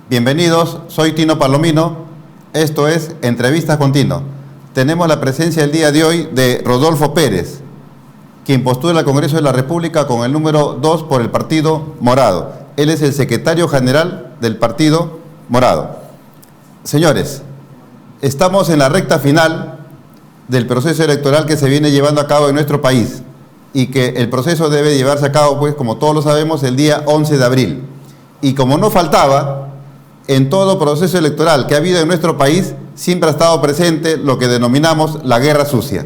Bienvenidos, soy Tino Palomino, esto es Entrevistas con Tino. Tenemos la presencia el día de hoy de Rodolfo Pérez, quien postula al Congreso de la República con el número 2 por el Partido Morado. Él es el secretario general del Partido Morado. Señores, estamos en la recta final del proceso electoral que se viene llevando a cabo en nuestro país y que el proceso debe llevarse a cabo, pues, como todos lo sabemos, el día 11 de abril. Y como no faltaba, en todo proceso electoral que ha habido en nuestro país, siempre ha estado presente lo que denominamos la guerra sucia.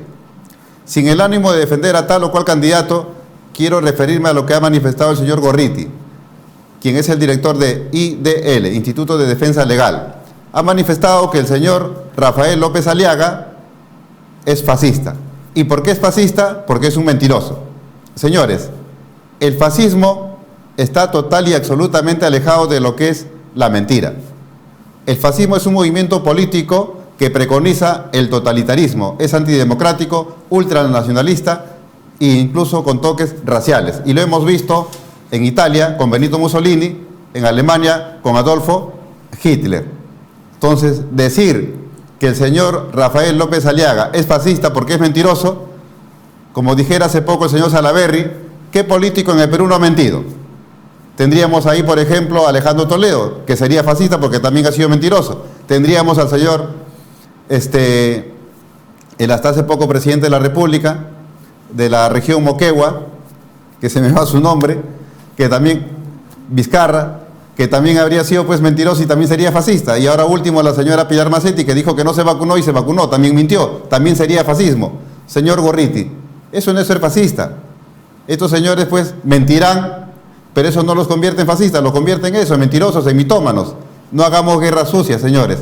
Sin el ánimo de defender a tal o cual candidato, quiero referirme a lo que ha manifestado el señor Gorriti, quien es el director de IDL, Instituto de Defensa Legal. Ha manifestado que el señor Rafael López Aliaga es fascista. ¿Y por qué es fascista? Porque es un mentiroso. Señores, el fascismo está total y absolutamente alejado de lo que es la mentira. El fascismo es un movimiento político que preconiza el totalitarismo, es antidemocrático, ultranacionalista e incluso con toques raciales. Y lo hemos visto en Italia con Benito Mussolini, en Alemania con Adolfo Hitler. Entonces, decir que el señor Rafael López Aliaga es fascista porque es mentiroso, como dijera hace poco el señor Salaverry, ¿qué político en el Perú no ha mentido? Tendríamos ahí, por ejemplo, a Alejandro Toledo, que sería fascista porque también ha sido mentiroso. Tendríamos al señor, el hasta hace poco presidente de la República, de la región Moquegua, que se me va su nombre, que también, Vizcarra, que también habría sido pues mentiroso y también sería fascista. Y ahora último la señora Pilar Macetti, que dijo que no se vacunó y se vacunó, también mintió, también sería fascismo. Señor Gorriti, eso no es ser fascista. Estos señores pues mentirán, pero eso no los convierte en fascistas, los convierte en eso, en mentirosos, en mitómanos. No hagamos guerra sucia, señores.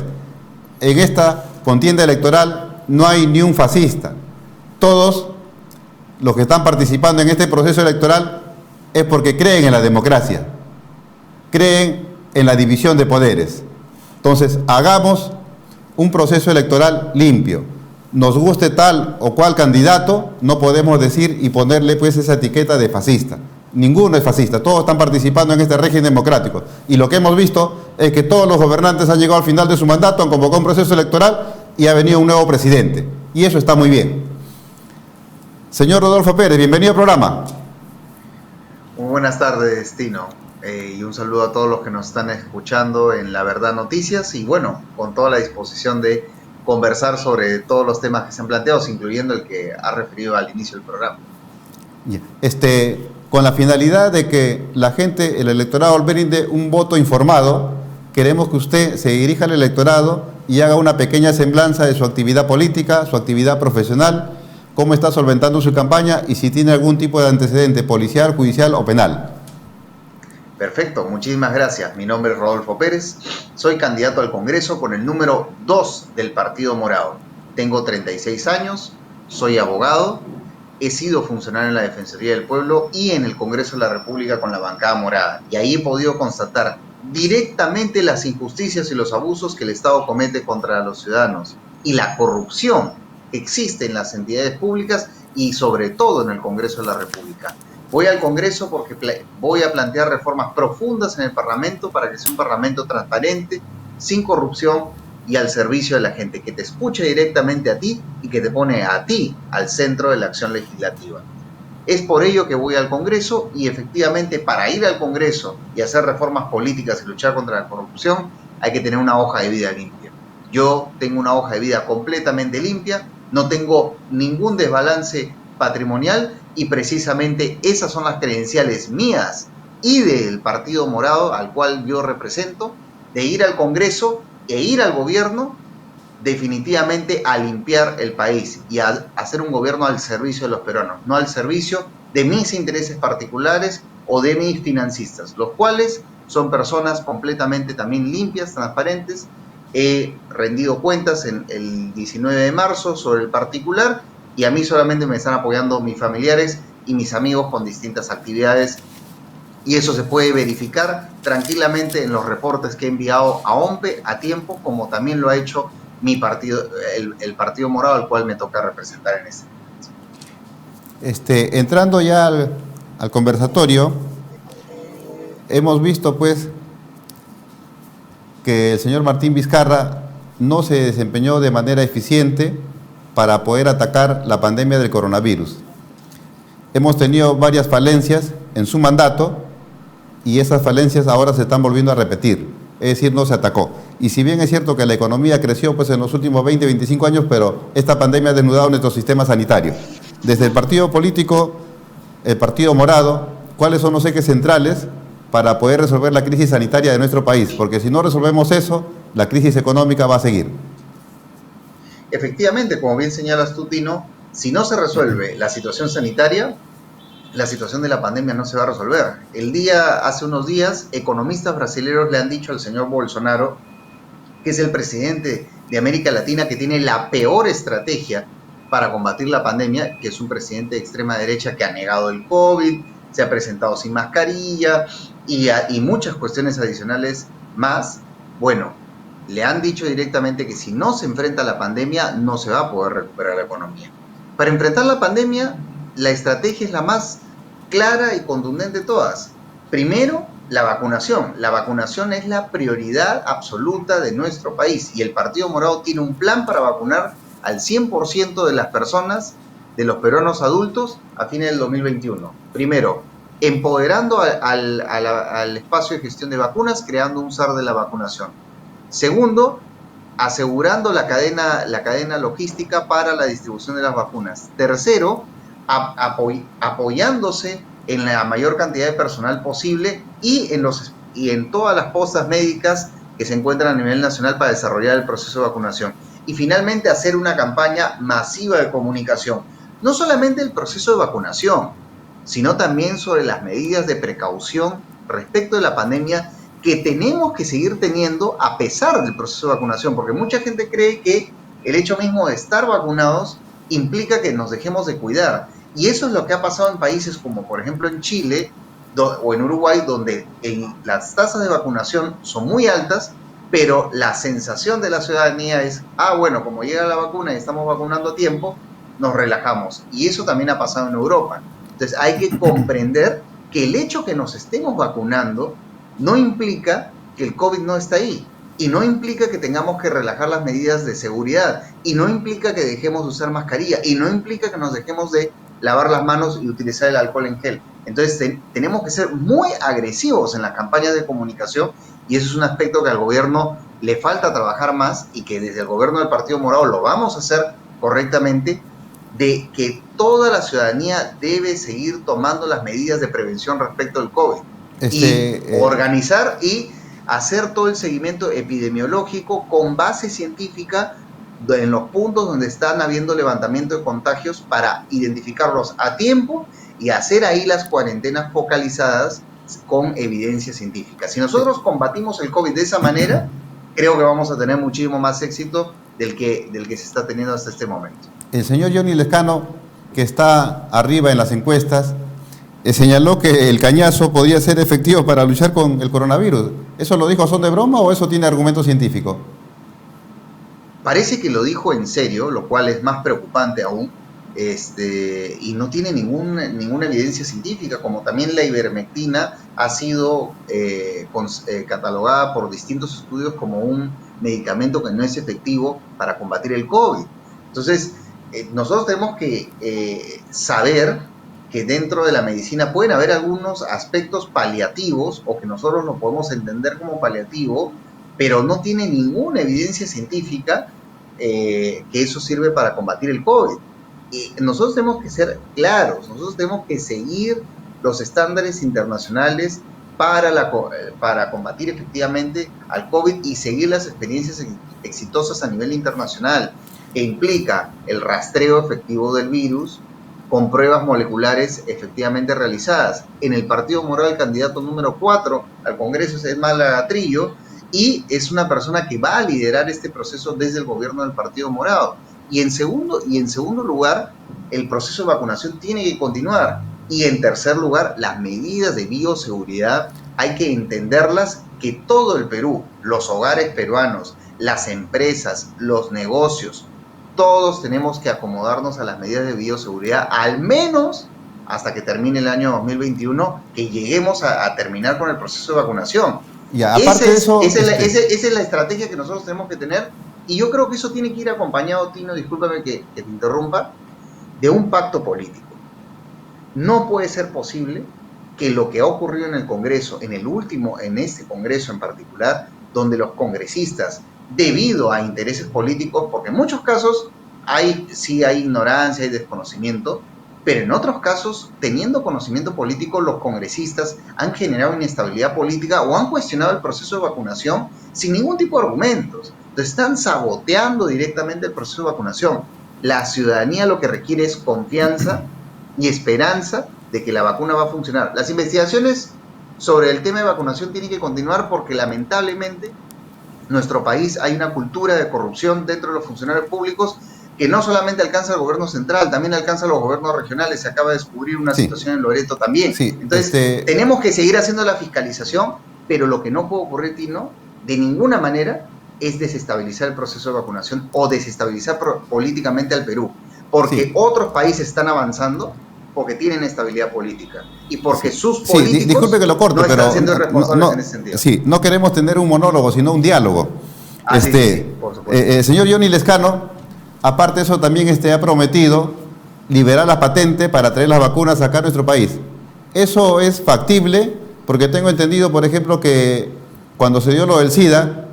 En esta contienda electoral no hay ni un fascista. Todos los que están participando en este proceso electoral es porque creen en la democracia, creen en la división de poderes. Entonces, hagamos un proceso electoral limpio. Nos guste tal o cual candidato, no podemos decir y ponerle pues esa etiqueta de fascista. Ninguno es fascista, todos están participando en este régimen democrático. Y lo que hemos visto es que todos los gobernantes han llegado al final de su mandato, han convocado un proceso electoral y ha venido un nuevo presidente. Y eso está muy bien. Señor Rodolfo Pérez, bienvenido al programa. Muy buenas tardes, Tino. Y un saludo a todos los que nos están escuchando en La Verdad Noticias. Y bueno, con toda la disposición de conversar sobre todos los temas que se han planteado, incluyendo el que ha referido al inicio del programa. Con la finalidad de que la gente, el electorado, brinde un voto informado, queremos que usted se dirija al electorado y haga una pequeña semblanza de su actividad política, su actividad profesional, cómo está solventando su campaña y si tiene algún tipo de antecedente policial, judicial o penal. Perfecto, muchísimas gracias. Mi nombre es Rodolfo Pérez, soy candidato al Congreso con el número 2 del Partido Morado. Tengo 36 años, soy abogado, he sido funcionario en la Defensoría del Pueblo y en el Congreso de la República con la bancada morada. Y ahí he podido constatar directamente las injusticias y los abusos que el Estado comete contra los ciudadanos y la corrupción que existe en las entidades públicas y sobre todo en el Congreso de la República. Voy al Congreso porque voy a plantear reformas profundas en el Parlamento para que sea un Parlamento transparente, sin corrupción y al servicio de la gente, que te escuche directamente a ti y que te pone a ti al centro de la acción legislativa. Es por ello que voy al Congreso y efectivamente para ir al Congreso y hacer reformas políticas y luchar contra la corrupción hay que tener una hoja de vida limpia. Yo tengo una hoja de vida completamente limpia, no tengo ningún desbalance patrimonial y precisamente esas son las credenciales mías y del Partido Morado al cual yo represento, de ir al Congreso e ir al gobierno definitivamente a limpiar el país y a hacer un gobierno al servicio de los peruanos, no al servicio de mis intereses particulares o de mis financistas, los cuales son personas completamente también limpias, transparentes. He rendido cuentas en el 19 de marzo sobre el particular y a mí solamente me están apoyando mis familiares y mis amigos con distintas actividades. Y eso se puede verificar tranquilamente en los reportes que he enviado a OMPE a tiempo, como también lo ha hecho mi partido, el Partido Morado, al cual me toca representar en este momento. Entrando ya al conversatorio, hemos visto pues que el señor Martín Vizcarra no se desempeñó de manera eficiente para poder atacar la pandemia del coronavirus. Hemos tenido varias falencias en su mandato y esas falencias ahora se están volviendo a repetir, es decir, no se atacó. Y si bien es cierto que la economía creció pues, en los últimos 20, 25 años, pero esta pandemia ha desnudado nuestro sistema sanitario. Desde el partido político, el Partido Morado, ¿cuáles son los ejes centrales para poder resolver la crisis sanitaria de nuestro país? Porque si no resolvemos eso, la crisis económica va a seguir. Efectivamente, como bien señalas tú, Tino, si no se resuelve la situación sanitaria, la situación de la pandemia no se va a resolver. Hace unos días, economistas brasileños le han dicho al señor Bolsonaro, que es el presidente de América Latina que tiene la peor estrategia para combatir la pandemia, que es un presidente de extrema derecha que ha negado el COVID, se ha presentado sin mascarilla y muchas cuestiones adicionales más. Bueno, le han dicho directamente que si no se enfrenta a la pandemia, no se va a poder recuperar la economía. Para enfrentar la pandemia, la estrategia es la más clara y contundente de todas. Primero, la vacunación. La vacunación es la prioridad absoluta de nuestro país y el Partido Morado tiene un plan para vacunar al 100% de las personas, de los peruanos adultos, a fines del 2021. Primero, empoderando al espacio de gestión de vacunas, creando un SAR de la vacunación. Segundo, asegurando la cadena logística para la distribución de las vacunas. Tercero, apoyándose en la mayor cantidad de personal posible y en todas las postas médicas que se encuentran a nivel nacional para desarrollar el proceso de vacunación. Y finalmente hacer una campaña masiva de comunicación, no solamente el proceso de vacunación, sino también sobre las medidas de precaución respecto de la pandemia que tenemos que seguir teniendo a pesar del proceso de vacunación, porque mucha gente cree que el hecho mismo de estar vacunados implica que nos dejemos de cuidar. Y eso es lo que ha pasado en países como, por ejemplo, en Chile o en Uruguay, donde las tasas de vacunación son muy altas, pero la sensación de la ciudadanía es, bueno, como llega la vacuna y estamos vacunando a tiempo, nos relajamos. Y eso también ha pasado en Europa. Entonces hay que comprender que el hecho que nos estemos vacunando no implica que el COVID no está ahí. Y no implica que tengamos que relajar las medidas de seguridad. Y no implica que dejemos de usar mascarilla. Y no implica que nos dejemos de lavar las manos y utilizar el alcohol en gel. Entonces tenemos que ser muy agresivos en las campañas de comunicación y eso es un aspecto que al gobierno le falta trabajar más y que desde el gobierno del Partido Morado lo vamos a hacer correctamente, de que toda la ciudadanía debe seguir tomando las medidas de prevención respecto al COVID. Organizar y hacer todo el seguimiento epidemiológico con base científica en los puntos donde están habiendo levantamiento de contagios para identificarlos a tiempo y hacer ahí las cuarentenas focalizadas con evidencia científica. Si nosotros combatimos el COVID de esa manera, creo que vamos a tener muchísimo más éxito del que se está teniendo hasta este momento. El señor Johnny Lescano, que está arriba en las encuestas, señaló que el cañazo podría ser efectivo para luchar con el coronavirus. ¿Eso lo dijo a son de broma o eso tiene argumento científico? Parece que lo dijo en serio, lo cual es más preocupante aún, y no tiene ninguna evidencia científica, como también la ivermectina ha sido catalogada por distintos estudios como un medicamento que no es efectivo para combatir el COVID. Entonces, nosotros tenemos que saber que dentro de la medicina pueden haber algunos aspectos paliativos o que nosotros lo podemos entender como paliativo, pero no tiene ninguna evidencia científica que eso sirve para combatir el COVID. Y nosotros tenemos que ser claros, nosotros tenemos que seguir los estándares internacionales para combatir efectivamente al COVID y seguir las experiencias exitosas a nivel internacional, que implica el rastreo efectivo del virus con pruebas moleculares efectivamente realizadas. En el Partido Morado, el candidato número 4 al Congreso es Edmar Lagatrillo, y es una persona que va a liderar este proceso desde el gobierno del Partido Morado. Y en segundo lugar, el proceso de vacunación tiene que continuar. Y en tercer lugar, las medidas de bioseguridad hay que entenderlas, que todo el Perú, los hogares peruanos, las empresas, los negocios, todos tenemos que acomodarnos a las medidas de bioseguridad, al menos hasta que termine el año 2021, que lleguemos a terminar con el proceso de vacunación. Y aparte de eso... Esa es la estrategia que nosotros tenemos que tener, y yo creo que eso tiene que ir acompañado, Tino, discúlpame que te interrumpa, de un pacto político. No puede ser posible que lo que ha ocurrido en el Congreso, en este Congreso en particular, donde los congresistas, debido a intereses políticos, porque en muchos casos sí hay ignorancia y desconocimiento, pero en otros casos, teniendo conocimiento político, los congresistas han generado inestabilidad política o han cuestionado el proceso de vacunación sin ningún tipo de argumentos. Entonces están saboteando directamente el proceso de vacunación. La ciudadanía lo que requiere es confianza y esperanza de que la vacuna va a funcionar. Las investigaciones sobre el tema de vacunación tienen que continuar porque lamentablemente en nuestro país hay una cultura de corrupción dentro de los funcionarios públicos que no solamente alcanza al gobierno central, también alcanza a los gobiernos regionales. Se acaba de descubrir una situación en Loreto también. Sí, entonces, tenemos que seguir haciendo la fiscalización, pero lo que no puede ocurrir, Tino, de ninguna manera, es desestabilizar el proceso de vacunación o desestabilizar políticamente al Perú. Porque otros países están avanzando porque tienen estabilidad política y porque sus políticos disculpe que lo corte, no están pero siendo responsables en ese sentido. Sí, no queremos tener un monólogo, sino un diálogo. Sí, por supuesto. Señor Johnny Lescano, aparte de eso, también ha prometido liberar la patente para traer las vacunas acá a nuestro país. ¿Eso es factible? Porque tengo entendido, por ejemplo, que cuando se dio lo del SIDA,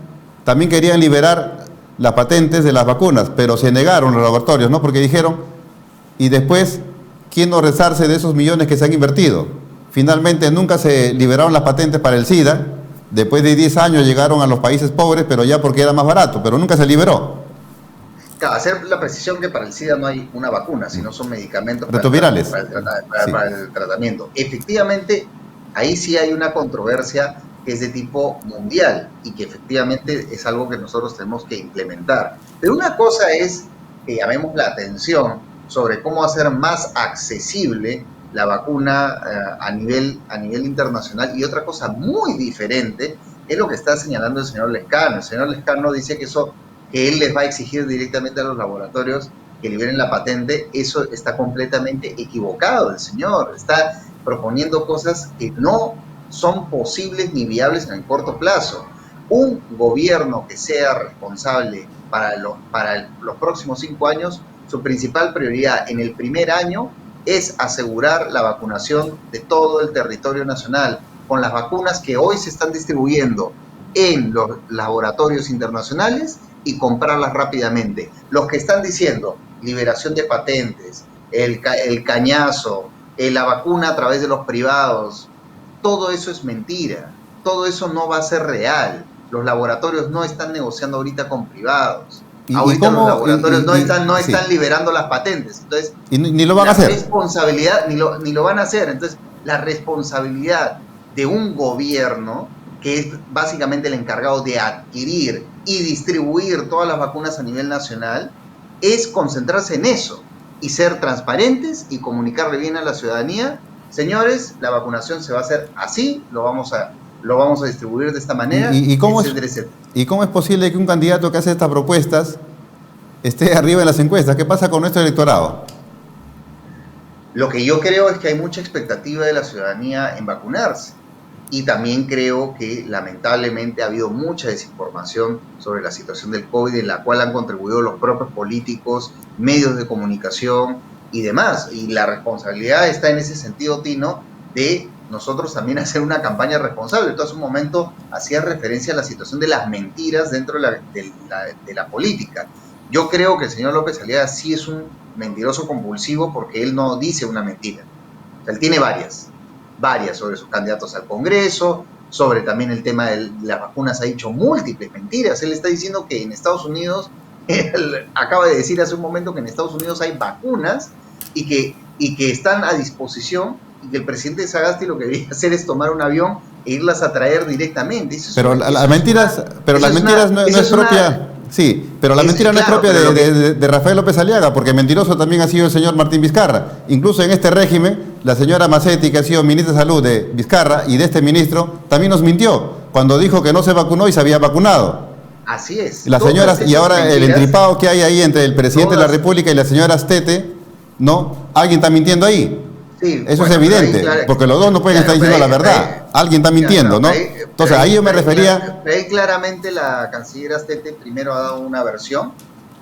también querían liberar las patentes de las vacunas, pero se negaron los laboratorios, ¿no? Porque dijeron, y después, ¿quién no resarce de esos millones que se han invertido? Finalmente nunca se liberaron las patentes para el SIDA, después de 10 años llegaron a los países pobres, pero ya porque era más barato, pero nunca se liberó. Claro, hacer la precisión que para el SIDA no hay una vacuna, sino son medicamentos retrovirales para el tratamiento. Efectivamente, ahí sí hay una controversia que es de tipo mundial y que efectivamente es algo que nosotros tenemos que implementar. Pero una cosa es que llamemos la atención sobre cómo hacer más accesible la vacuna a nivel internacional, y otra cosa muy diferente es lo que está señalando el señor Lescano. El señor Lescano dice que él les va a exigir directamente a los laboratorios que liberen la patente. Eso está completamente equivocado. El señor está proponiendo cosas que no son posibles ni viables en el corto plazo. Un gobierno que sea responsable para los próximos 5 años, su principal prioridad en el primer año es asegurar la vacunación de todo el territorio nacional con las vacunas que hoy se están distribuyendo en los laboratorios internacionales y comprarlas rápidamente. Los que están diciendo liberación de patentes, el cañazo, la vacuna a través de los privados, todo eso es mentira, todo eso no va a ser real. Los laboratorios no están negociando ahorita con privados. Ahorita los laboratorios no están liberando las patentes. Entonces, ni lo van a hacer. Responsabilidad, ni lo van a hacer. Entonces, la responsabilidad de un gobierno que es básicamente el encargado de adquirir y distribuir todas las vacunas a nivel nacional, es concentrarse en eso y ser transparentes y comunicarle bien a la ciudadanía: señores, la vacunación se va a hacer así, lo vamos a distribuir de esta manera, etcétera. ¿Y cómo es posible que un candidato que hace estas propuestas esté arriba en las encuestas? ¿Qué pasa con nuestro electorado? Lo que yo creo es que hay mucha expectativa de la ciudadanía en vacunarse. Y también creo que lamentablemente ha habido mucha desinformación sobre la situación del COVID, en la cual han contribuido los propios políticos, medios de comunicación y demás. Y la responsabilidad está en ese sentido, Tino, de nosotros también hacer una campaña responsable. Tú hace un momento hacías referencia a la situación de las mentiras dentro de la política. Yo creo que el señor López Aliaga sí es un mentiroso compulsivo, porque él no dice una mentira. O sea, él tiene varias sobre sus candidatos al Congreso, sobre también el tema de las vacunas. Ha dicho múltiples mentiras. Él está diciendo que en Estados Unidos, él acaba de decir hace un momento que en Estados Unidos hay vacunas y que están a disposición, y que el presidente Sagasti lo que debería hacer es tomar un avión e irlas a traer directamente. Pero las mentiras no es propia. Sí, pero la mentira no es propia de Rafael López Aliaga, porque mentiroso también ha sido el señor Martín Vizcarra. Incluso en este régimen, la señora Macetti, que ha sido ministra de Salud de Vizcarra y de este ministro, también nos mintió cuando dijo que no se vacunó y se había vacunado. Así es. Las señoras, y ahora mentiras, el entripado que hay ahí entre el presidente de la República y la señora Astete, ¿no? Alguien está mintiendo ahí. Sí, eso es evidente, porque los dos no pueden estar diciendo la verdad. Alguien está mintiendo, ¿no? Entonces, ahí yo me refería... Ahí claramente la canciller Astete primero ha dado una versión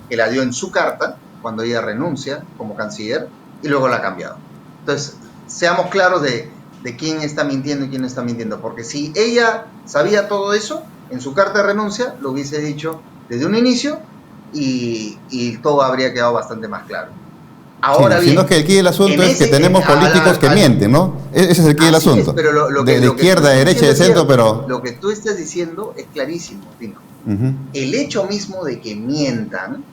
que la dio en su carta, cuando ella renuncia como canciller, y luego la ha cambiado. Entonces, seamos claros de quién está mintiendo y quién no está mintiendo, porque si ella sabía todo eso, en su carta de renuncia lo hubiese dicho desde un inicio y todo habría quedado bastante más claro. Ahora sí, bien, sino que aquí el asunto es que tenemos políticos que mienten, ¿no? Ese es el asunto. Pero de izquierda, de derecha, de centro, pero... Lo que tú estás diciendo es clarísimo, Tino. El hecho mismo de que mientan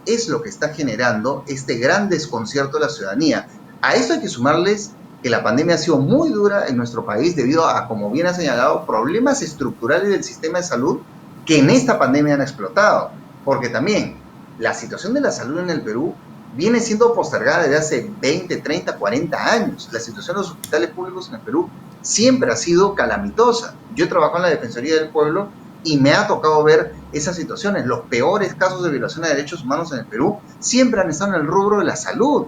es lo que está generando este gran desconcierto de la ciudadanía. A esto hay que sumarles que la pandemia ha sido muy dura en nuestro país debido a, como bien ha señalado, problemas estructurales del sistema de salud que en esta pandemia han explotado. Porque también la situación de la salud en el Perú viene siendo postergada desde hace 20, 30, 40 años. La situación de los hospitales públicos en el Perú siempre ha sido calamitosa. Yo he trabajado en la Defensoría del Pueblo y me ha tocado ver esas situaciones. Los peores casos de violación de derechos humanos en el Perú siempre han estado en el rubro de la salud.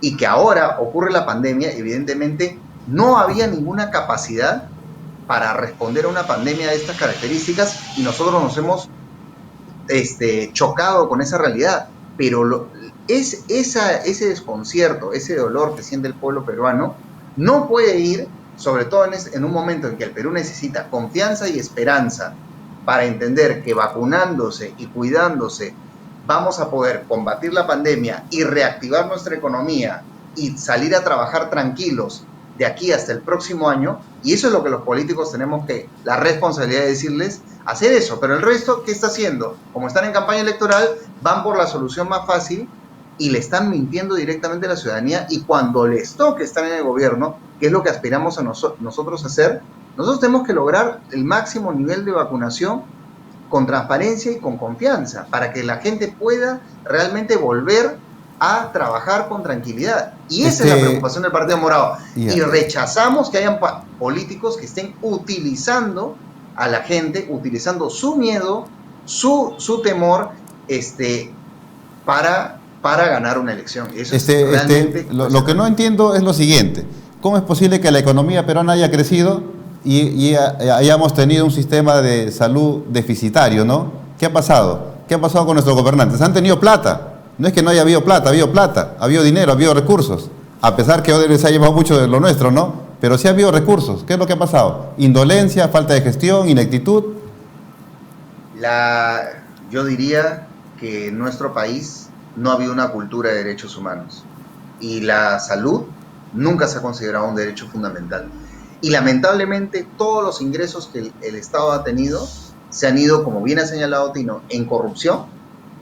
Y que ahora ocurre la pandemia, evidentemente no había ninguna capacidad para responder a una pandemia de estas características y nosotros nos hemos chocado con esa realidad. Pero ese desconcierto, ese dolor que siente el pueblo peruano, no puede ir, sobre todo en un momento en que el Perú necesita confianza y esperanza para entender que vacunándose y cuidándose vamos a poder combatir la pandemia y reactivar nuestra economía y salir a trabajar tranquilos de aquí hasta el próximo año. Y eso es lo que los políticos tenemos la responsabilidad de decirles, hacer eso. Pero el resto, ¿qué está haciendo? Como están en campaña electoral, van por la solución más fácil y le están mintiendo directamente a la ciudadanía. Y cuando les toque estar en el gobierno, que es lo que aspiramos a nosotros a hacer, nosotros tenemos que lograr el máximo nivel de vacunación con transparencia y con confianza, para que la gente pueda realmente volver a trabajar con tranquilidad. Y esa es la preocupación del Partido Morado. Y rechazamos que hayan políticos que estén utilizando a la gente, utilizando su miedo, su temor, para ganar una elección. Eso es realmente lo que no entiendo es lo siguiente. ¿Cómo es posible que la economía peruana haya crecido y hayamos tenido un sistema de salud deficitario, ¿no? ¿Qué ha pasado? ¿Qué ha pasado con nuestros gobernantes? Han tenido plata. No es que no haya habido plata, ha habido dinero, ha habido recursos. A pesar que Odebrecht se ha llevado mucho de lo nuestro, ¿no? Pero sí ha habido recursos. ¿Qué es lo que ha pasado? Indolencia, falta de gestión, ineptitud. Yo diría que en nuestro país no ha habido una cultura de derechos humanos. Y la salud nunca se ha considerado un derecho fundamental. Y lamentablemente todos los ingresos que el Estado ha tenido se han ido, como bien ha señalado Tino, en corrupción,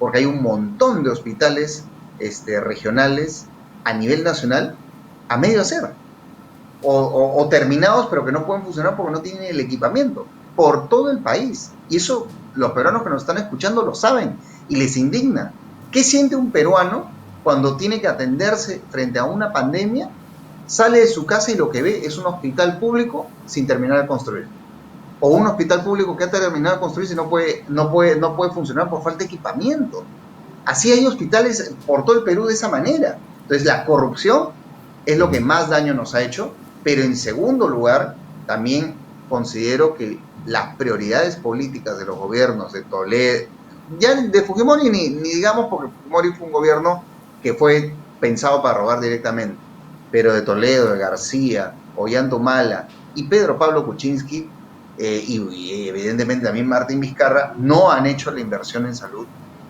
porque hay un montón de hospitales regionales a nivel nacional a medio hacer, o terminados pero que no pueden funcionar porque no tienen el equipamiento, por todo el país. Y eso los peruanos que nos están escuchando lo saben y les indigna. ¿Qué siente un peruano cuando tiene que atenderse frente a una pandemia? Sale de su casa y lo que ve es un hospital público sin terminar de construir. O un hospital público que ha terminado de construir y no puede funcionar por falta de equipamiento. Así hay hospitales por todo el Perú de esa manera. Entonces la corrupción es lo que más daño nos ha hecho, pero en segundo lugar también considero que las prioridades políticas de los gobiernos de Toledo, ya de Fujimori ni digamos, porque Fujimori fue un gobierno que fue pensado para robar directamente, pero de Toledo, de García, Ollanta y Pedro Pablo Kuczynski, y evidentemente también Martín Vizcarra, no han hecho la inversión en salud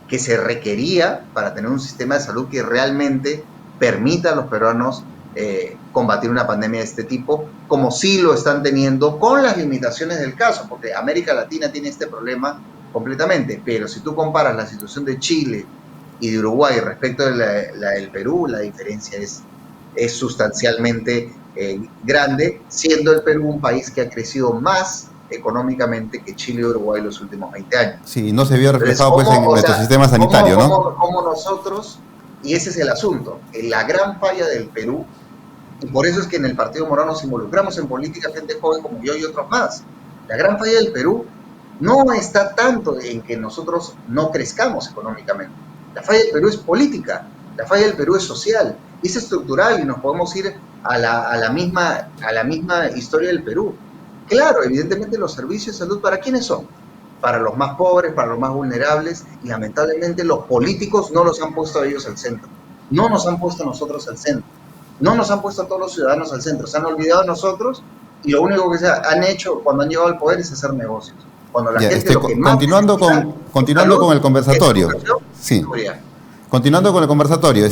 que se requería para tener un sistema de salud que realmente permita a los peruanos combatir una pandemia de este tipo, como sí lo están teniendo con las limitaciones del caso, porque América Latina tiene este problema completamente, pero si tú comparas la situación de Chile y de Uruguay respecto de la del Perú, la diferencia es sustancialmente grande, siendo el Perú un país que ha crecido más económicamente que Chile y Uruguay los últimos 20 años. Sí, no se vio reflejado pues en nuestro sistema sanitario, ¿no? Como nosotros, y ese es el asunto, la gran falla del Perú, y por eso es que en el Partido Morado nos involucramos en política, gente joven como yo y otros más. La gran falla del Perú no está tanto en que nosotros no crezcamos económicamente. La falla del Perú es política, la falla del Perú es social, es estructural, y nos podemos ir a la misma historia del Perú. Claro, evidentemente los servicios de salud, ¿para quiénes son? Para los más pobres, para los más vulnerables, y lamentablemente los políticos no los han puesto a ellos al centro. No nos han puesto a nosotros al centro. No nos han puesto a todos los ciudadanos al centro. Se han olvidado de nosotros y lo único que se han hecho cuando han llegado al poder es hacer negocios. Cuando la gente lo que más continuando con el conversatorio. Sí. Continuando con el conversatorio,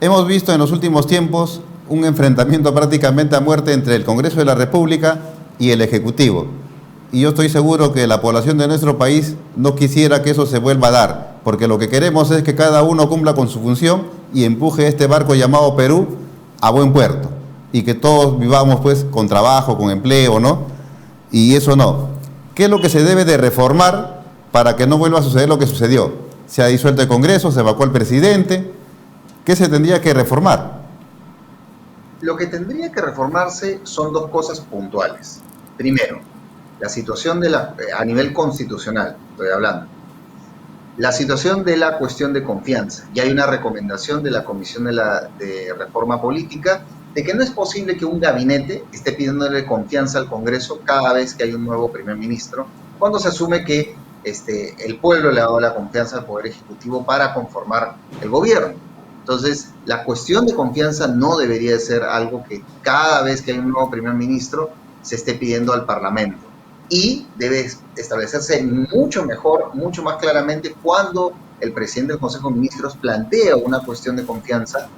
hemos visto en los últimos tiempos un enfrentamiento prácticamente a muerte entre el Congreso de la República y el Ejecutivo. Y yo estoy seguro que la población de nuestro país no quisiera que eso se vuelva a dar, porque lo que queremos es que cada uno cumpla con su función y empuje este barco llamado Perú a buen puerto. Y que todos vivamos pues con trabajo, con empleo, ¿no? Y eso no. ¿Qué es lo que se debe de reformar para que no vuelva a suceder lo que sucedió? Se ha disuelto el Congreso, se evacuó el presidente. ¿Qué se tendría que reformar? Lo que tendría que reformarse son dos cosas puntuales. Primero, la situación a nivel constitucional, estoy hablando. La situación de la cuestión de confianza. Ya hay una recomendación de la Comisión de Reforma Política de que no es posible que un gabinete esté pidiéndole confianza al Congreso cada vez que hay un nuevo primer ministro, cuando se asume que el pueblo le ha dado la confianza al Poder Ejecutivo para conformar el gobierno. Entonces, la cuestión de confianza no debería ser algo que cada vez que hay un nuevo primer ministro se esté pidiendo al Parlamento. Y debe establecerse mucho mejor, mucho más claramente cuando el presidente del Consejo de Ministros plantea una cuestión de confianza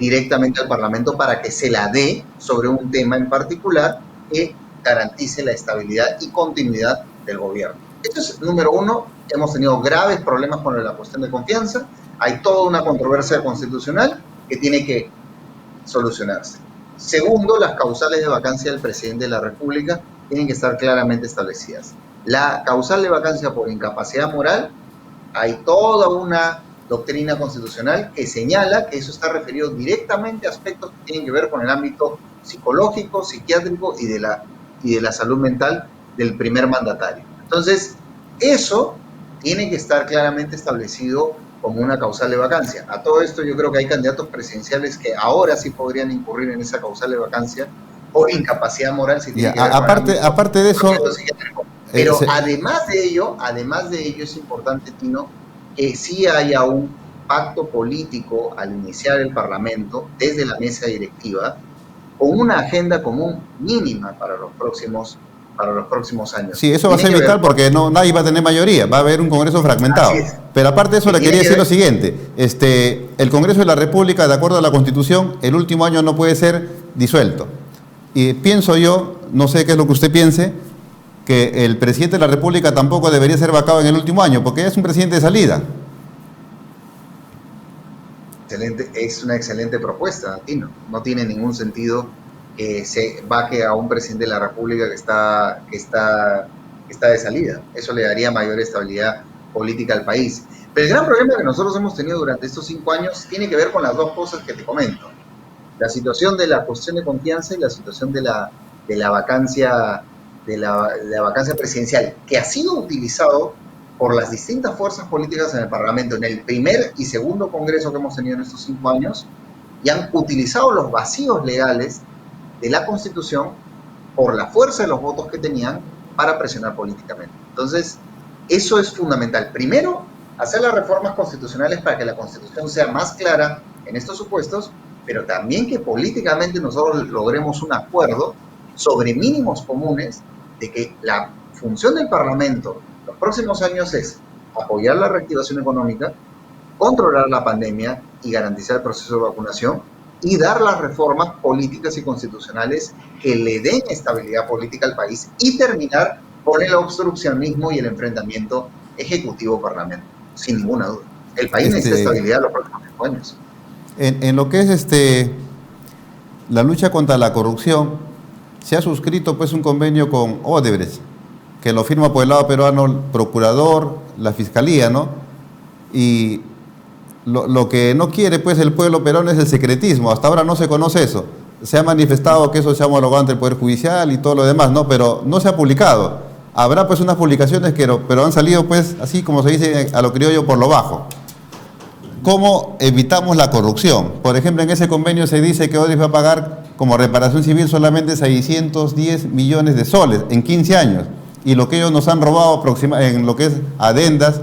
directamente al Parlamento para que se la dé sobre un tema en particular que garantice la estabilidad y continuidad del gobierno. Esto es número uno. Hemos tenido graves problemas con la cuestión de confianza. Hay toda una controversia constitucional que tiene que solucionarse. Segundo, las causales de vacancia del presidente de la República tienen que estar claramente establecidas. La causal de vacancia por incapacidad moral, hay toda una doctrina constitucional que señala que eso está referido directamente a aspectos que tienen que ver con el ámbito psicológico, psiquiátrico y de la salud mental del primer mandatario. Entonces, eso tiene que estar claramente establecido como una causal de vacancia. A todo esto yo creo que hay candidatos presidenciales que ahora sí podrían incurrir en esa causal de vacancia por incapacidad moral. Si tiene que ver aparte de eso... Pero además de ello es importante, Tino, que sí haya un pacto político al iniciar el Parlamento desde la mesa directiva con una agenda común mínima para los próximos años. Sí, eso va a ser vital porque nadie va a tener mayoría, va a haber un Congreso fragmentado. Pero aparte de eso, le quería decir lo siguiente, el Congreso de la República, de acuerdo a la Constitución, el último año no puede ser disuelto. Y pienso yo, no sé qué es lo que usted piense, que el presidente de la República tampoco debería ser vacado en el último año, porque es un presidente de salida. Es una excelente propuesta, Tino. No tiene ningún sentido que se vaque a un presidente de la República que está de salida. Eso le daría mayor estabilidad política al país. Pero el gran problema que nosotros hemos tenido durante estos 5 años tiene que ver con las dos cosas que te comento. La situación de la cuestión de confianza y la situación de la vacancia presidencial, que ha sido utilizado por las distintas fuerzas políticas en el Parlamento, en el primer y segundo Congreso que hemos tenido en estos 5 años, y han utilizado los vacíos legales de la Constitución por la fuerza de los votos que tenían para presionar políticamente. Entonces, eso es fundamental. Primero, hacer las reformas constitucionales para que la Constitución sea más clara en estos supuestos, pero también que políticamente nosotros logremos un acuerdo sobre mínimos comunes de que la función del Parlamento en los próximos años es apoyar la reactivación económica, controlar la pandemia y garantizar el proceso de vacunación y dar las reformas políticas y constitucionales que le den estabilidad política al país y terminar con el obstruccionismo y el enfrentamiento ejecutivo-parlamento, sin ninguna duda. El país necesita estabilidad los próximos 5 años. En lo que es la lucha contra la corrupción, se ha suscrito pues un convenio con Odebrecht, que lo firma por el lado peruano el procurador, la fiscalía, ¿no? Y lo que no quiere pues el pueblo peruano es el secretismo. Hasta ahora no se conoce eso. Se ha manifestado que eso se ha homologado ante el Poder Judicial y todo lo demás, ¿no? Pero no se ha publicado. Habrá pues unas publicaciones pero han salido pues así como se dice a lo criollo por lo bajo. ¿Cómo evitamos la corrupción? Por ejemplo, en ese convenio se dice que Odebrecht va a pagar como reparación civil solamente 610 millones de soles en 15 años. Y lo que ellos nos han robado en lo que es adendas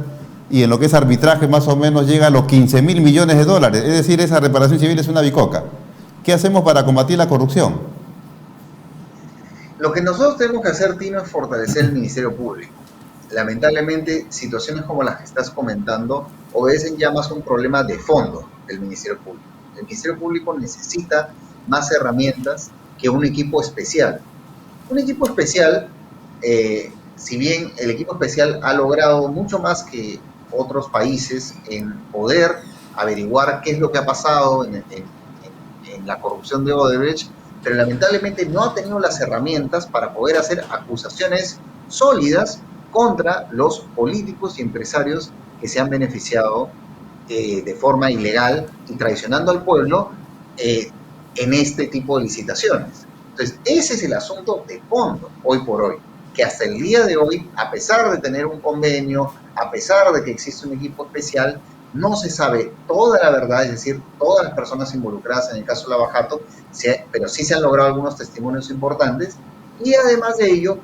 y en lo que es arbitraje más o menos llega a los 15.000 millones de dólares. Es decir, esa reparación civil es una bicoca. ¿Qué hacemos para combatir la corrupción? Lo que nosotros tenemos que hacer, Tino, es fortalecer el Ministerio Público. Lamentablemente, situaciones como las que estás comentando obedecen ya más a un problema de fondo del Ministerio Público. El Ministerio Público necesita más herramientas que un equipo especial. Un equipo especial, si bien el equipo especial ha logrado mucho más que otros países en poder averiguar qué es lo que ha pasado en la corrupción de Odebrecht, pero lamentablemente no ha tenido las herramientas para poder hacer acusaciones sólidas contra los políticos y empresarios que se han beneficiado de forma ilegal y traicionando al pueblo en este tipo de licitaciones. Entonces, ese es el asunto de fondo, hoy por hoy, que hasta el día de hoy, a pesar de tener un convenio, a pesar de que existe un equipo especial, no se sabe toda la verdad, es decir, todas las personas involucradas en el caso Lava Jato, pero sí se han logrado algunos testimonios importantes, y además de ello,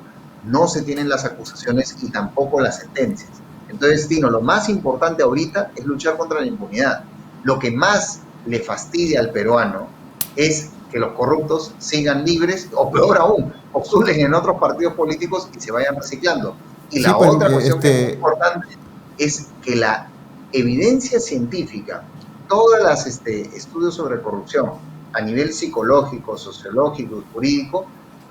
no se tienen las acusaciones y tampoco las sentencias. Entonces, Tino, lo más importante ahorita es luchar contra la impunidad. Lo que más le fastidia al peruano es que los corruptos sigan libres, o peor aún, postulen en otros partidos políticos y se vayan reciclando. Y la otra cuestión que es importante es que la evidencia científica, todos los estudios sobre corrupción a nivel psicológico, sociológico y jurídico,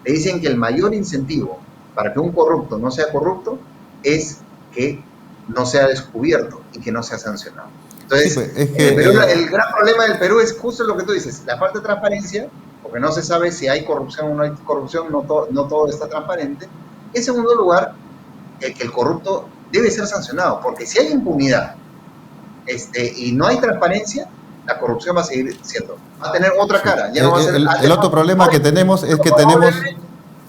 le dicen que el mayor incentivo para que un corrupto no sea corrupto es que no sea descubierto y que no sea sancionado. Entonces, sí, pues, el gran problema del Perú es justo lo que tú dices, la falta de transparencia, porque no se sabe si hay corrupción o no hay corrupción, no todo está transparente. En segundo lugar, que el corrupto debe ser sancionado, porque si hay impunidad y no hay transparencia, la corrupción va a seguir siendo, va a tener otra cara. Ya no va a ser, el otro problema que tenemos es que tenemos...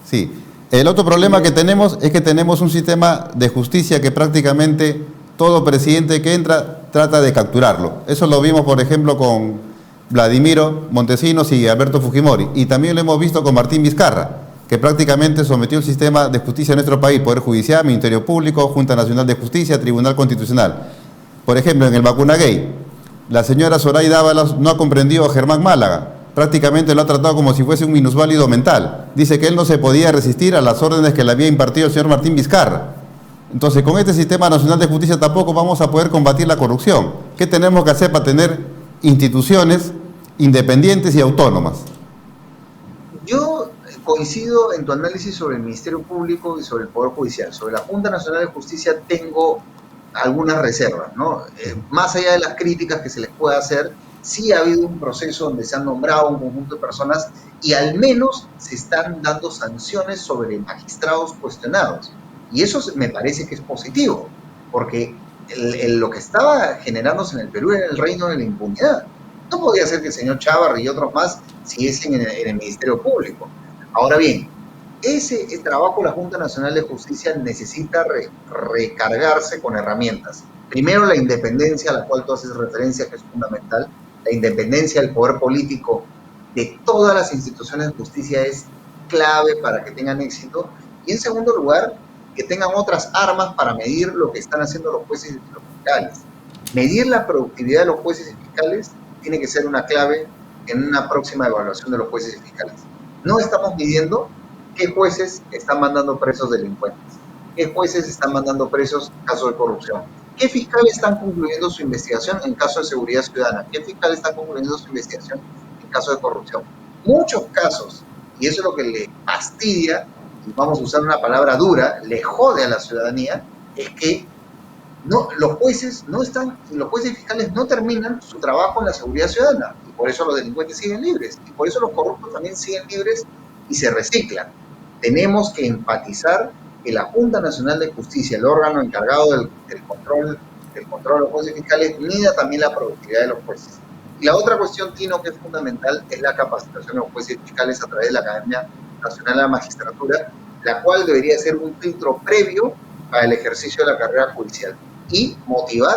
Sí, el otro problema que tenemos es que tenemos un sistema de justicia que prácticamente todo presidente que entra trata de capturarlo. Eso lo vimos, por ejemplo, con Vladimiro Montesinos y Alberto Fujimori. Y también lo hemos visto con Martín Vizcarra, que prácticamente sometió el sistema de justicia de nuestro país, Poder Judicial, Ministerio Público, Junta Nacional de Justicia, Tribunal Constitucional. Por ejemplo, en el Vacunagate, la señora Zoraida Ábalos no ha comprendido a Germán Málaga. Prácticamente lo ha tratado como si fuese un minusválido mental. Dice que él no se podía resistir a las órdenes que le había impartido el señor Martín Vizcarra. Entonces, con este Sistema Nacional de Justicia tampoco vamos a poder combatir la corrupción. ¿Qué tenemos que hacer para tener instituciones independientes y autónomas? Yo coincido en tu análisis sobre el Ministerio Público y sobre el Poder Judicial. Sobre la Junta Nacional de Justicia tengo algunas reservas, ¿no? Más allá de las críticas que se les pueda hacer, sí ha habido un proceso donde se han nombrado un conjunto de personas y al menos se están dando sanciones sobre magistrados cuestionados. Y eso me parece que es positivo, porque lo que estaba generándose en el Perú era el reino de la impunidad. No podía ser que el señor Chávarri y otros más siguiesen en el Ministerio Público. Ahora bien, ese trabajo de la Junta Nacional de Justicia necesita recargarse con herramientas. Primero, la independencia a la cual tú haces referencia, que es fundamental. La independencia del poder político de todas las instituciones de justicia es clave para que tengan éxito. Y en segundo lugar, que tengan otras armas para medir lo que están haciendo los jueces y los fiscales. Medir la productividad de los jueces y fiscales tiene que ser una clave en una próxima evaluación de los jueces y fiscales. No estamos midiendo qué jueces están mandando presos delincuentes, qué jueces están mandando presos en caso de corrupción, qué fiscales están concluyendo su investigación en caso de seguridad ciudadana, qué fiscales están concluyendo su investigación en caso de corrupción. Muchos casos, y eso es lo que le fastidia, y vamos a usar una palabra dura, le jode a la ciudadanía, es que los jueces y fiscales no terminan su trabajo en la seguridad ciudadana, y por eso los delincuentes siguen libres, y por eso los corruptos también siguen libres y se reciclan. Tenemos que enfatizar que la Junta Nacional de Justicia, el órgano encargado del control de los jueces y fiscales, mida también la productividad de los jueces. Y la otra cuestión, Tino, que es fundamental, es la capacitación de los jueces y fiscales a través de la Academia Nacional de la Magistratura, la cual debería ser un filtro previo para el ejercicio de la carrera judicial y motivar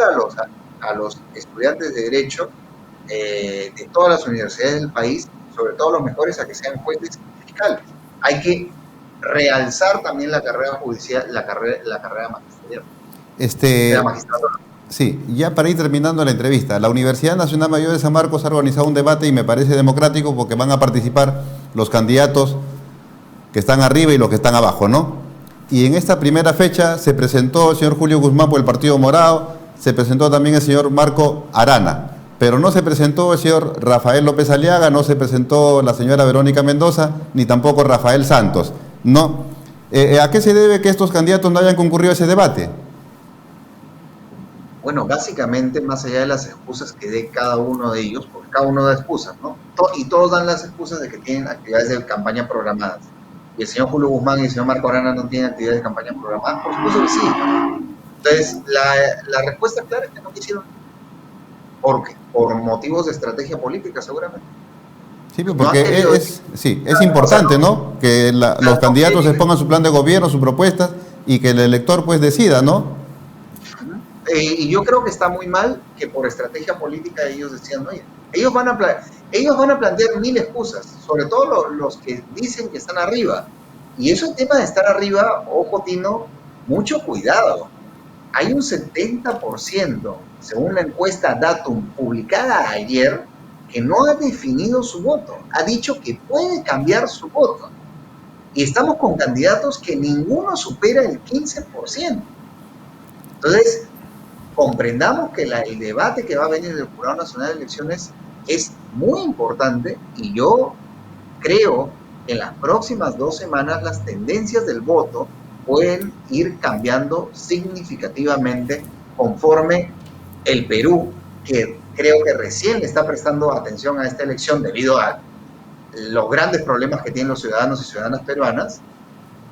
a los estudiantes de Derecho de todas las universidades del país, sobre todo los mejores, a que sean jueces y fiscales. Hay que realzar también la carrera judicial, la carrera magisterial. Sí, ya para ir terminando la entrevista, la Universidad Nacional Mayor de San Marcos ha organizado un debate y me parece democrático porque van a participar los candidatos que están arriba y los que están abajo, ¿no? Y en esta primera fecha se presentó el señor Julio Guzmán por el Partido Morado, se presentó también el señor Marco Arana, pero no se presentó el señor Rafael López Aliaga, no se presentó la señora Verónica Mendoza, ni tampoco Rafael Santos, ¿no? ¿A qué se debe que estos candidatos no hayan concurrido a ese debate? Bueno, básicamente, más allá de las excusas que dé cada uno de ellos, porque cada uno da excusas, ¿no? Y todos dan las excusas de que tienen actividades de campaña programadas. Y el señor Julio Guzmán y el señor Marco Arana no tienen actividades de campaña programadas, por supuesto que sí. Entonces, la respuesta clara es que no quisieron. ¿Por qué? Por motivos de estrategia política, seguramente. Sí, porque es importante, ¿no? Que los candidatos expongan su plan de gobierno, sus propuestas, y que el elector pues decida, ¿no? Y yo creo que está muy mal que por estrategia política ellos decían, oye, ellos van a plantear mil excusas, sobre todo los que dicen que están arriba. Y eso, el tema de estar arriba, ojo Tino, mucho cuidado. Hay un 70%, según la encuesta Datum publicada ayer, que no ha definido su voto. Ha dicho que puede cambiar su voto. Y estamos con candidatos que ninguno supera el 15%. Entonces, comprendamos que el debate que va a venir del Jurado Nacional de Elecciones es muy importante y yo creo que en las próximas 2 semanas las tendencias del voto pueden ir cambiando significativamente conforme el Perú, que creo que recién le está prestando atención a esta elección debido a los grandes problemas que tienen los ciudadanos y ciudadanas peruanas,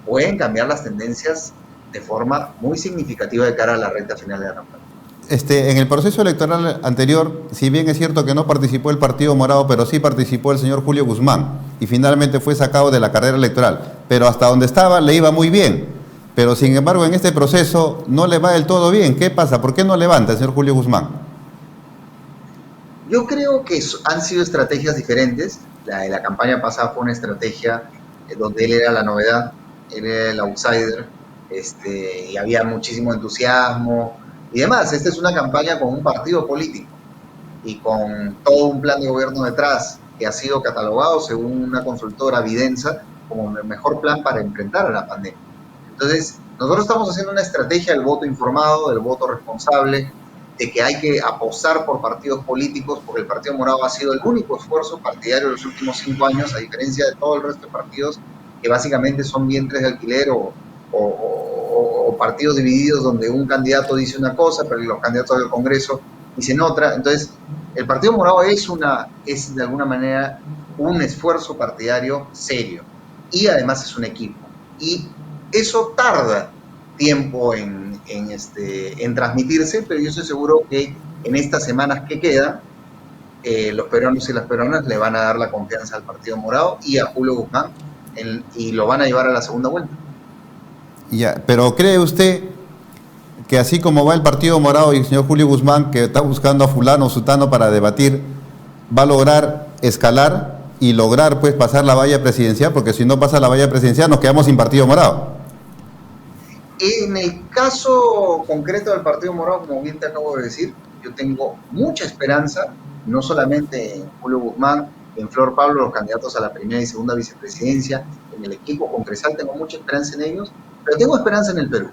pueden cambiar las tendencias de forma muy significativa de cara a la recta final de la campaña. En el proceso electoral anterior, si bien es cierto que no participó el Partido Morado, pero sí participó el señor Julio Guzmán y finalmente fue sacado de la carrera electoral. Pero hasta donde estaba le iba muy bien. Pero sin embargo en este proceso no le va del todo bien. ¿Qué pasa? ¿Por qué no levanta el señor Julio Guzmán? Yo creo que han sido estrategias diferentes. La de la campaña pasada fue una estrategia donde él era la novedad, él era el outsider, y había muchísimo entusiasmo y demás. Esta es una campaña con un partido político y con todo un plan de gobierno detrás que ha sido catalogado según una consultora Videnza como el mejor plan para enfrentar a la pandemia. Entonces, nosotros estamos haciendo una estrategia del voto informado, del voto responsable, de que hay que apostar por partidos políticos, porque el Partido Morado ha sido el único esfuerzo partidario de los últimos 5 años, a diferencia de todo el resto de partidos que básicamente son vientres de alquiler o partidos divididos donde un candidato dice una cosa, pero los candidatos del Congreso dicen otra. Entonces, el Partido Morado es de alguna manera un esfuerzo partidario serio y además es un equipo. Y eso tarda tiempo en transmitirse, pero yo estoy seguro que en estas semanas que quedan, los peruanos y las peruanas le van a dar la confianza al Partido Morado y a Julio Guzmán y lo van a llevar a la segunda vuelta. Ya, pero ¿cree usted que así como va el Partido Morado y el señor Julio Guzmán, que está buscando a fulano o sutano para debatir, va a lograr escalar y lograr pues pasar la valla presidencial? Porque si no pasa la valla presidencial nos quedamos sin Partido Morado. En el caso concreto del Partido Morado, como bien te acabo de decir, yo tengo mucha esperanza, no solamente en Julio Guzmán, en Flor Pablo, los candidatos a la primera y segunda vicepresidencia, en el equipo congresal, tengo mucha esperanza en ellos, pero tengo esperanza en el Perú.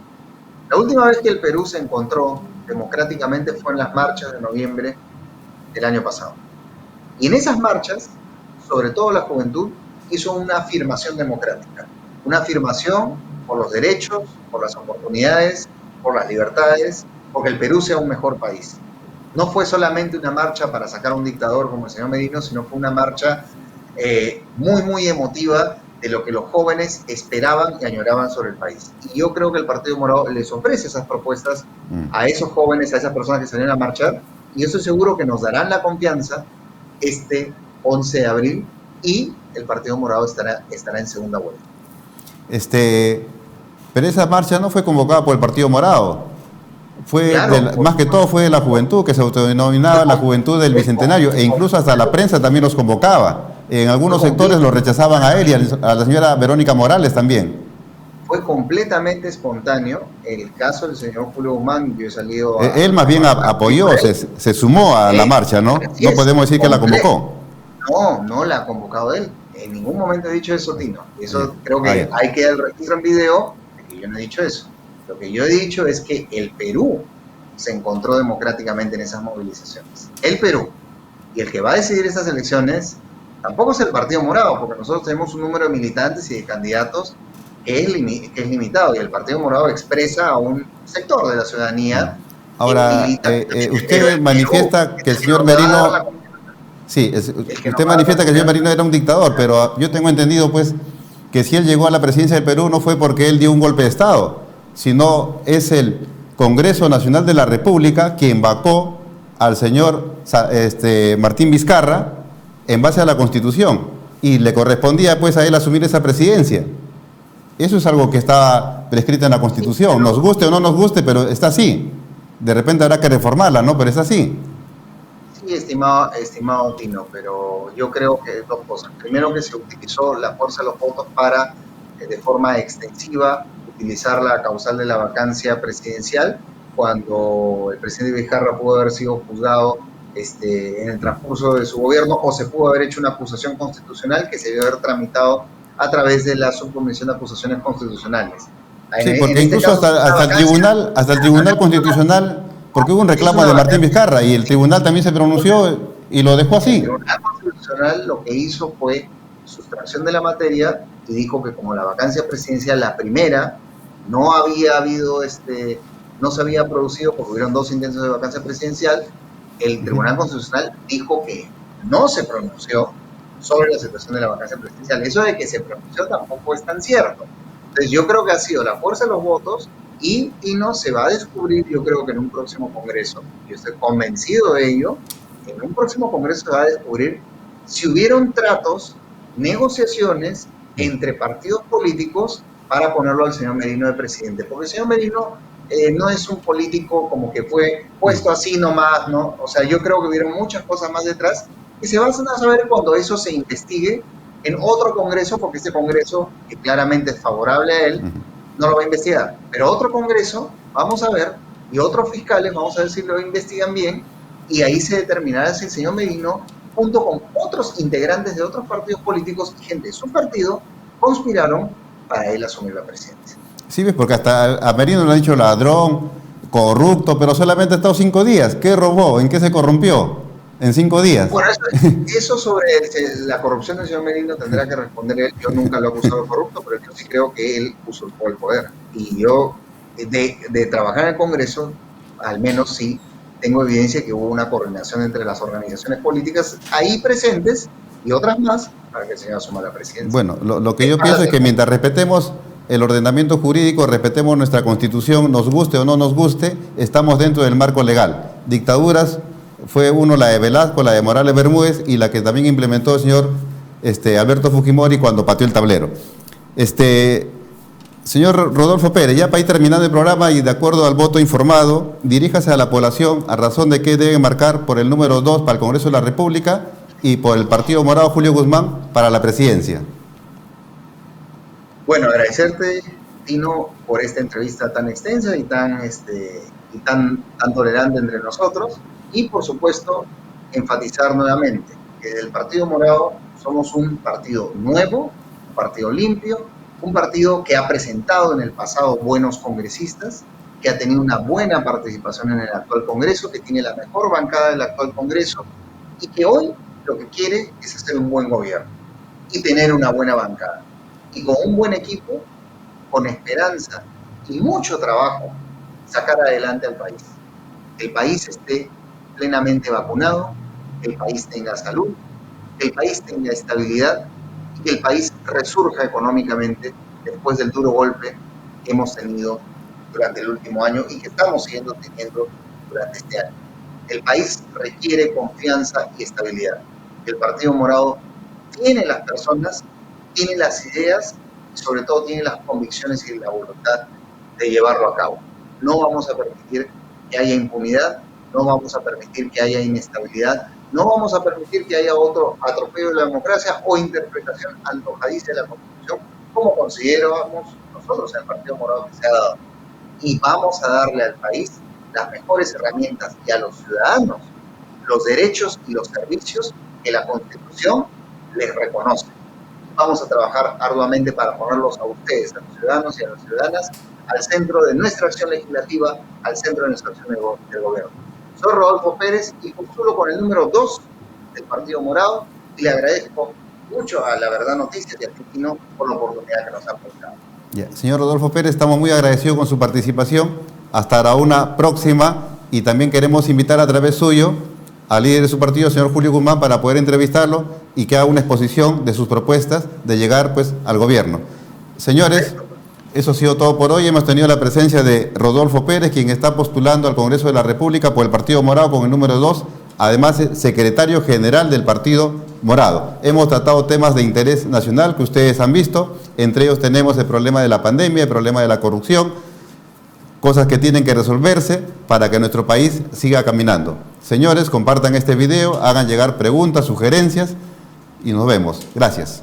La última vez que el Perú se encontró democráticamente fue en las marchas de noviembre del año pasado. Y en esas marchas, sobre todo la juventud, hizo una afirmación democrática, una afirmación por los derechos, por las oportunidades, por las libertades, porque el Perú sea un mejor país. No fue solamente una marcha para sacar a un dictador como el señor Merino, sino fue una marcha muy, muy emotiva de lo que los jóvenes esperaban y añoraban sobre el país. Y yo creo que el Partido Morado les ofrece esas propuestas a esos jóvenes, a esas personas que salieron a marchar, y yo estoy seguro que nos darán la confianza este 11 de abril y el Partido Morado estará en segunda vuelta. Pero esa marcha no fue convocada por el Partido Morado. Fue más que todo fue de la juventud, que se autodenominaba la juventud del Bicentenario, e incluso hasta la prensa también los convocaba. En algunos sectores lo rechazaban a él y a la señora Verónica Morales también. Fue completamente espontáneo. En el caso del señor Julio Guzmán, yo he salido Él más bien apoyó, se sumó a la marcha, ¿no? No podemos decir que la convocó. No, no la ha convocado él. En ningún momento he dicho eso, Tino. Eso creo que hay que dar el registro en video de que yo no he dicho eso. Lo que yo he dicho es que el Perú se encontró democráticamente en esas movilizaciones. El Perú. Y el que va a decidir estas elecciones tampoco es el Partido Morado, porque nosotros tenemos un número de militantes y de candidatos que es limitado, y el Partido Morado expresa a un sector de la ciudadanía. Ahora, usted manifiesta que el señor Merino... Sí, usted manifiesta que el señor Merino era un dictador, pero yo tengo entendido, pues, que si él llegó a la presidencia del Perú no fue porque él dio un golpe de Estado, sino es el Congreso Nacional de la República quien vacó al señor Martín Vizcarra en base a la Constitución, y le correspondía, pues, a él asumir esa presidencia. Eso es algo que está prescrito en la Constitución, nos guste o no nos guste, pero está así. De repente habrá que reformarla, ¿no? Pero es así. Sí, estimado Tino, pero yo creo que dos cosas. Primero, que se utilizó la fuerza de los votos para, de forma extensiva, utilizar la causal de la vacancia presidencial, cuando el presidente Vizcarra pudo haber sido juzgado en el transcurso de su gobierno, o se pudo haber hecho una acusación constitucional que se debió haber tramitado a través de la Subcomisión de Acusaciones Constitucionales. Sí, porque incluso hasta el Tribunal Constitucional, porque hubo un reclamo de Martín Vizcarra y el tribunal también se pronunció y lo dejó así. El Tribunal Constitucional lo que hizo fue sustracción de la materia y dijo que como la vacancia presidencial, la primera, no había habido, no se había producido porque hubieron 2 intentos de vacancia presidencial, el Tribunal Constitucional dijo que no se pronunció sobre la situación de la vacancia presidencial. Eso de que se pronunció tampoco es tan cierto. Entonces yo creo que ha sido la fuerza de los votos, y no se va a descubrir, yo creo que en un próximo Congreso, yo estoy convencido de ello, en un próximo Congreso se va a descubrir si hubieron tratos, negociaciones entre partidos políticos para ponerlo al señor Merino de presidente. Porque el señor Merino no es un político como que fue puesto así nomás, ¿no? O sea, yo creo que hubieron muchas cosas más detrás y se van a saber cuando eso se investigue en otro Congreso, porque este Congreso, que claramente es favorable a él, no lo va a investigar. Pero otro Congreso, vamos a ver, y otros fiscales, vamos a ver si lo investigan bien, y ahí se determinará si el señor Merino, junto con otros integrantes de otros partidos políticos y gente de su partido, conspiraron para él asumir la presidencia. Sí, ves, porque hasta a Merino le han dicho ladrón, corrupto, pero solamente ha estado 5 días. ¿Qué robó? ¿En qué se corrompió? En 5 días. Bueno, eso sobre la corrupción del señor Merino tendrá que responder él. Yo nunca lo he acusado de corrupto, pero yo sí creo que él usurpó el poder. Y yo, de trabajar en el Congreso, al menos sí tengo evidencia que hubo una coordinación entre las organizaciones políticas ahí presentes y otras más para que el señor asuma la presidencia. Bueno, lo que yo pienso es que mientras respetemos el ordenamiento jurídico, respetemos nuestra Constitución, nos guste o no nos guste, estamos dentro del marco legal. Dictaduras fue la de Velasco, la de Morales Bermúdez y la que también implementó el señor Alberto Fujimori cuando pateó el tablero. Señor Rodolfo Pérez, ya para ir terminando el programa y de acuerdo al voto informado, diríjase a la población a razón de qué deben marcar por el número 2 para el Congreso de la República y por el Partido Morado Julio Guzmán para la presidencia. Bueno, agradecerte, Tino, por esta entrevista tan extensa y tan tolerante entre nosotros. Y, por supuesto, enfatizar nuevamente que del Partido Morado somos un partido nuevo, un partido limpio, un partido que ha presentado en el pasado buenos congresistas, que ha tenido una buena participación en el actual Congreso, que tiene la mejor bancada del actual Congreso y que hoy lo que quiere es hacer un buen gobierno y tener una buena bancada. Y con un buen equipo, con esperanza y mucho trabajo, sacar adelante al país. Que el país esté plenamente vacunado, que el país tenga salud, que el país tenga estabilidad y que el país resurja económicamente después del duro golpe que hemos tenido durante el último año y que estamos siguiendo teniendo durante este año. El país requiere confianza y estabilidad. El Partido Morado tiene las personas, tiene las ideas y sobre todo tiene las convicciones y la voluntad de llevarlo a cabo. No vamos a permitir que haya impunidad, no vamos a permitir que haya inestabilidad, No vamos a permitir que haya otro atropello de la democracia o interpretación antojadiza de la Constitución, como consideramos nosotros en el Partido Morado que se ha dado. Y vamos a darle al país las mejores herramientas y a los ciudadanos los derechos y los servicios que la Constitución les reconoce. Vamos a trabajar arduamente para ponerlos a ustedes, a los ciudadanos y a las ciudadanas, al centro de nuestra acción legislativa, al centro de nuestra acción del gobierno. Soy Rodolfo Pérez y postulo con el número 2 del Partido Morado y le agradezco mucho a La Verdad Noticias y a Titino por la oportunidad que nos han prestado. Señor Rodolfo Pérez, estamos muy agradecidos con su participación. Hasta una próxima, y también queremos invitar a través suyo al líder de su partido, señor Julio Guzmán, para poder entrevistarlo y que haga una exposición de sus propuestas de llegar pues al gobierno. Señores, eso ha sido todo por hoy. Hemos tenido la presencia de Rodolfo Pérez, quien está postulando al Congreso de la República por el Partido Morado con el número 2, además es secretario general del Partido Morado. Hemos tratado temas de interés nacional que ustedes han visto, entre ellos tenemos el problema de la pandemia, el problema de la corrupción, cosas que tienen que resolverse para que nuestro país siga caminando. Señores, compartan este video, hagan llegar preguntas, sugerencias y nos vemos. Gracias.